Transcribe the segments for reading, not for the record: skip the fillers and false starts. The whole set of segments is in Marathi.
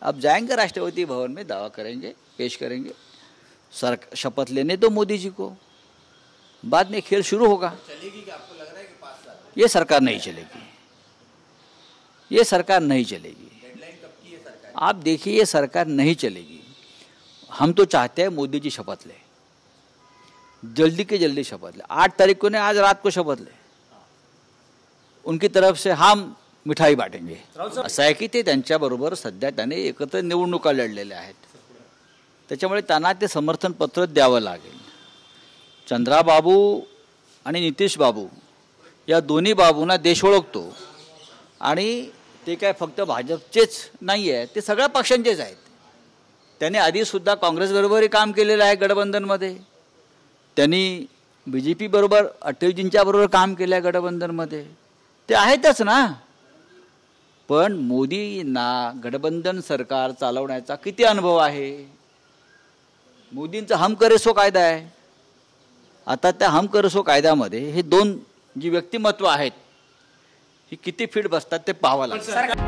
अब जाएंगे राष्ट्रपति भवन में, दावा करेंगे, पेश करेंगे, शपथ लेने दो मोदी जी को, बाद में खेल शुरू होगा। चलेगी क्या? आपको लग रहा है कि 5 साल ये सरकार नहीं चलेगी, ये सरकार नहीं चलेगी। डेडलाइन कब की है सरकार? आप देखिए, ये सरकार नहीं चलेगी। हम तो चाहते हैं मोदी जी शपथ ले, जल्दी के जल्दी शपथ ले। 8 तारीख को ने, आज रात को शपथ ले, उनकी तरफ से हम मिठाई वाटेंगे। असं आहे की ते त्यांच्याबरोबर सध्या त्याने एकत्र निवडणुका लढलेल्या आहेत, त्याच्यामुळे त्यांना ते समर्थन पत्र द्यावं लागेल। चंद्राबाबू आणि नितीश बाबू या दोन्ही बाबूंना देश ओळखतो आणि ते काय फक्त भाजपचेच नाही आहे, ते सगळ्या पक्षांचेच आहेत। त्यांनी आधीसुद्धा काँग्रेसबरोबरही काम केलेलं आहे गठबंधनमध्ये, त्यांनी BJP बरोबर अटलजींच्या बरोबर काम केलं आहे गठबंधनमध्ये, ते आहेतच ना। पण मोदींना गठबंधन सरकार चालवण्याचा किती अनुभव आहे? मोदींचा हम करे सो कायदा आहे। आता त्या हम करे सो कायद्यामध्ये हे दोन जी व्यक्तिमत्व आहेत ही किती फिट बसतात ते पाहावं लागेल।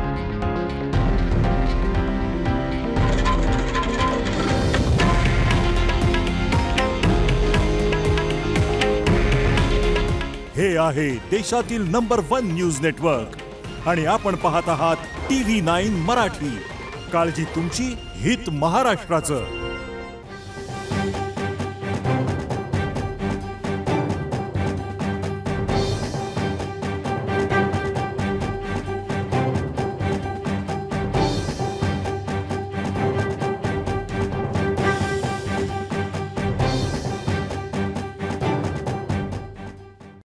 हे आहे देशातील नंबर 1 न्यूज नेटवर्क आणि आपण पाहत आहात TV9 मराठी। काळजी तुमची, हित महाराष्ट्राचं।